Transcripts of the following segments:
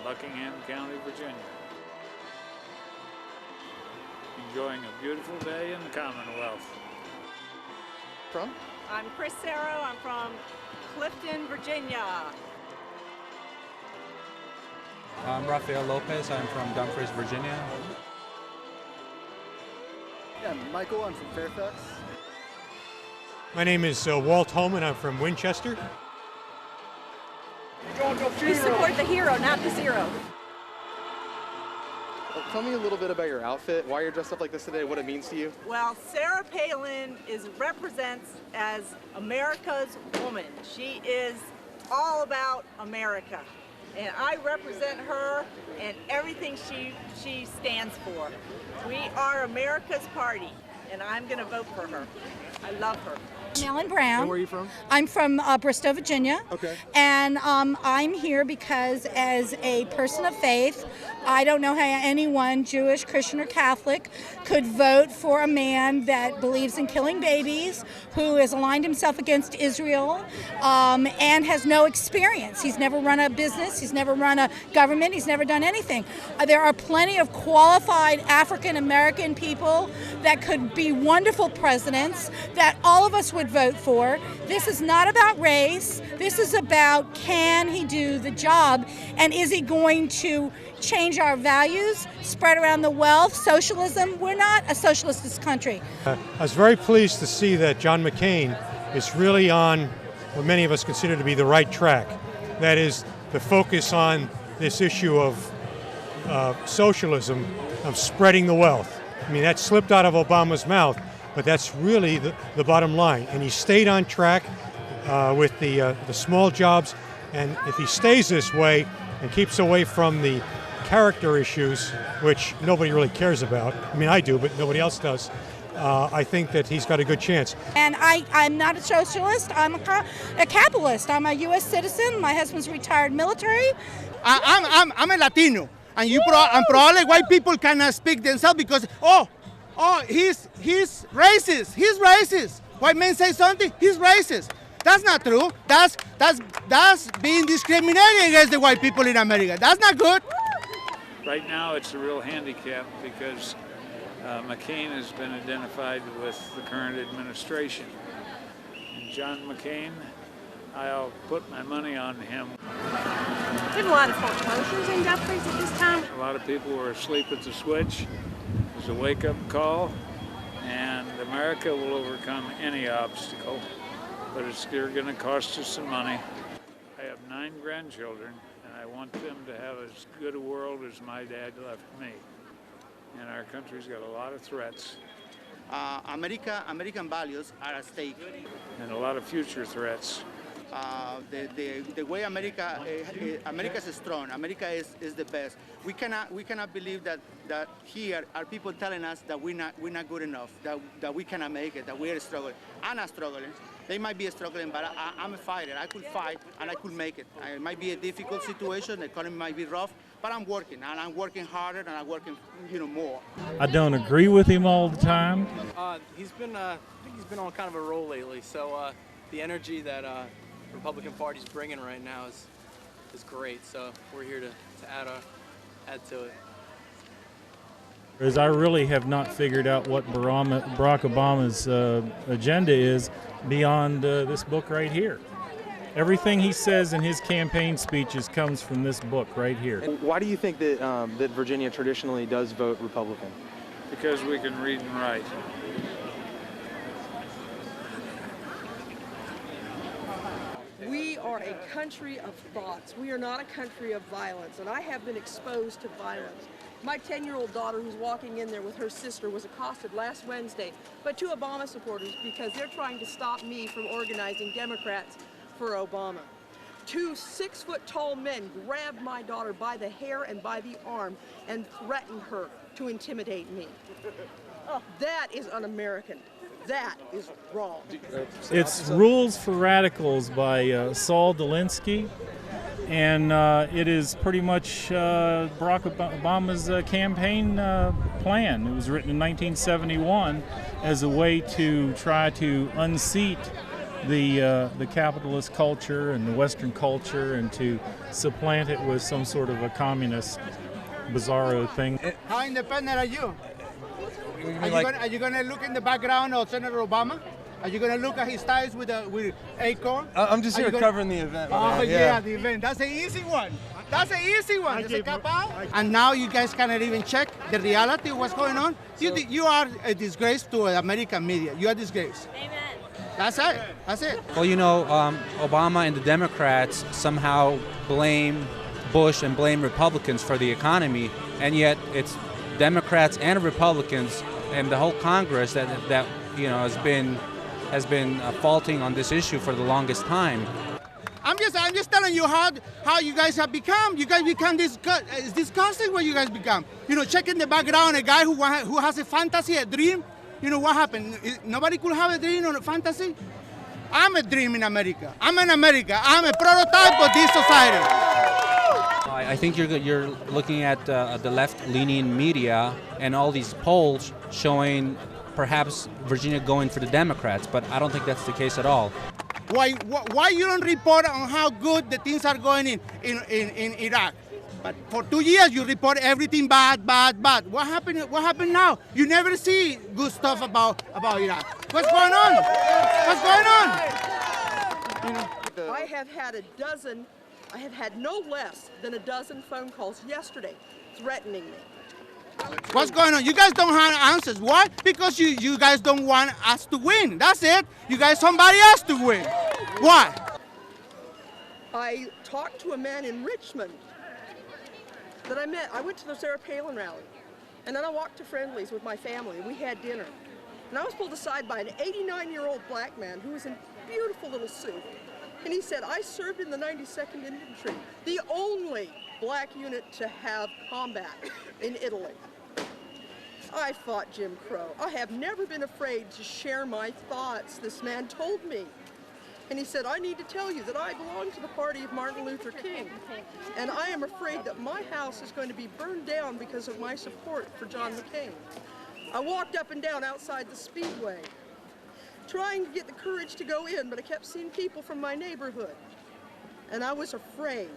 Buckingham County, Virginia. Enjoying a beautiful day in the Commonwealth. From? I'm Chris Sarrow. I'm from Clifton, Virginia. I'm Rafael Lopez. I'm from Dumfries, Virginia. Yeah, Michael. I'm from Fairfax. My name is Walt Holman. I'm from Winchester. We support the hero, not the zero. Well, tell me a little bit about your outfit, why you're dressed up like this today, what it means to you. Well, Sarah Palin represents as America's woman. She is all about America. And I represent her and everything she stands for. We are America's party, and I'm going to vote for her. I love her. Ellen Brown. And where are you from? I'm from Bristow, Virginia. Okay. And I'm here because as a person of faith, I don't know how anyone, Jewish, Christian, or Catholic, could vote for a man that believes in killing babies, who has aligned himself against Israel, and has no experience. He's never run a business, he's never run a government, he's never done anything. There are plenty of qualified African American people that could be wonderful presidents that all of us would vote for. This is not about race. This is about, can he do the job, and is he going to change our values, spread around the wealth, socialism? We're not a socialist country. I was very pleased to see that John McCain is really on what many of us consider to be the right track. That is, the focus on this issue of socialism, of spreading the wealth. I mean, that slipped out of Obama's mouth, but that's really the bottom line. And he stayed on track with the small jobs, and if he stays this way and keeps away from the character issues, which nobody really cares about. I mean, I do, but nobody else does. I think that he's got a good chance. And I'm not a socialist. I'm a capitalist. I'm a U.S. citizen. My husband's retired military. I'm a Latino, and and probably white people cannot speak themselves because he's racist. He's racist. White men say something, he's racist. That's not true. That's being discriminated against the white people in America. That's not good. Right now it's a real handicap because McCain has been identified with the current administration. And John McCain, I'll put my money on him. We have a lot of foreclosures in Dumfries at this time. A lot of people were asleep at the switch. It's a wake-up call, and America will overcome any obstacle, but it's going to cost us some money. I have 9 grandchildren, and I want them to have as good a world as my dad left me. And our country's got a lot of threats. American values are at stake. And a lot of future threats. The way America is strong. America is the best. We cannot believe that here are people telling us that we're not good enough, that we cannot make it, that we are struggling. I'm not struggling. They might be struggling, but I'm a fighter. I could fight and I could make it. It might be a difficult situation. The economy might be rough, but I'm working, and I'm working harder, and I'm working, more. I don't agree with him all the time. I think he's been on kind of a roll lately. So the energy that Republican Party's bringing right now is great. So we're here to add to it. Because I really have not figured out what Barack Obama's agenda is beyond this book right here. Everything he says in his campaign speeches comes from this book right here. Why do you think that Virginia traditionally does vote Republican? Because we can read and write. We are a country of thoughts. We are not a country of violence, and I have been exposed to violence. My 10-year-old daughter who's walking in there with her sister was accosted last Wednesday by 2 Obama supporters because they're trying to stop me from organizing Democrats for Obama. 2 6-foot-tall men grabbed my daughter by the hair and by the arm and threatened her to intimidate me. That is un-American. That is wrong. It's Rules for Radicals by Saul Dolinsky, and it is pretty much Barack Obama's campaign plan. It was written in 1971 as a way to try to unseat the capitalist culture and the Western culture and to supplant it with some sort of a communist bizarro thing. How independent are you? Are you going to look in the background of Senator Obama? Are you going to look at his ties with Acorn? I'm just here covering the event. Oh, yeah, the event. That's an easy one. That's an easy one. Just a cap out. And now you guys cannot even check the reality of what's going on. You are a disgrace to American media. You are a disgrace. Amen. That's it. That's it. Well, you know, Obama and the Democrats somehow blame Bush and blame Republicans for the economy, and yet it's Democrats and Republicans and the whole Congress that you know has been faulting on this issue for the longest time. I'm just telling you how you guys have become. You guys become it's disgusting what you guys become. You know, check in the background a guy who has a fantasy, a dream. You know what happened? Nobody could have a dream or a fantasy. I'm a dream in America. I'm in America. I'm a prototype of this society. I think you're looking at the left-leaning media and all these polls showing perhaps Virginia going for the Democrats, but I don't think that's the case at all. Why you don't report on how good the things are going in Iraq? But for 2 years you report everything bad. What happened now? You never see good stuff about Iraq. What's going on? What's going on? You know, I have had no less than a dozen phone calls yesterday threatening me. What's going on? You guys don't have answers. Why? Because you guys don't want us to win. That's it. You guys somebody else to win. Why? I talked to a man in Richmond that I met. I went to the Sarah Palin rally, and then I walked to Friendly's with my family. We had dinner, and I was pulled aside by an 89-year-old black man who was in a beautiful little suit. And he said, I served in the 92nd Infantry, the only black unit to have combat in Italy. I fought Jim Crow. I have never been afraid to share my thoughts, this man told me. And he said, I need to tell you that I belong to the party of Martin Luther King. And I am afraid that my house is going to be burned down because of my support for John McCain. I walked up and down outside the Speedway, trying to get the courage to go in, but I kept seeing people from my neighborhood, and I was afraid.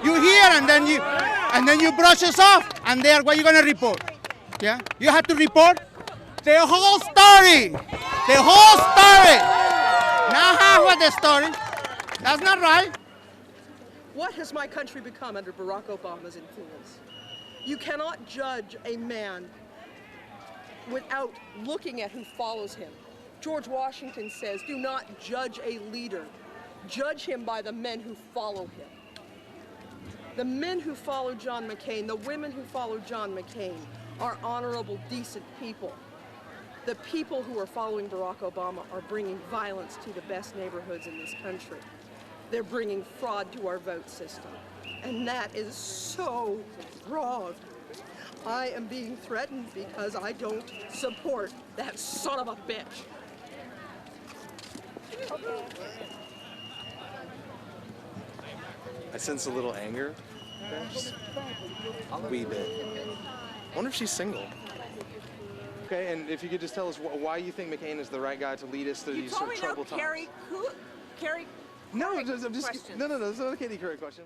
You hear and then you brush us off, and there, what are you gonna report? Yeah, you have to report the whole story, the whole story, not half of the story. That's not right. What has my country become under Barack Obama's influence? You cannot judge a man without looking at who follows him. George Washington says, do not judge a leader. Judge him by the men who follow him. The men who follow John McCain, the women who follow John McCain are honorable, decent people. The people who are following Barack Obama are bringing violence to the best neighborhoods in this country. They're bringing fraud to our vote system. And that is so wrong. I am being threatened because I don't support that son of a bitch. I sense a little anger. Just a wee bit. I wonder if she's single. Okay, and if you could just tell us why you think McCain is the right guy to lead us through these sort of troubled times. Carrie, No, I'm just no, it's not a Katie Couric question.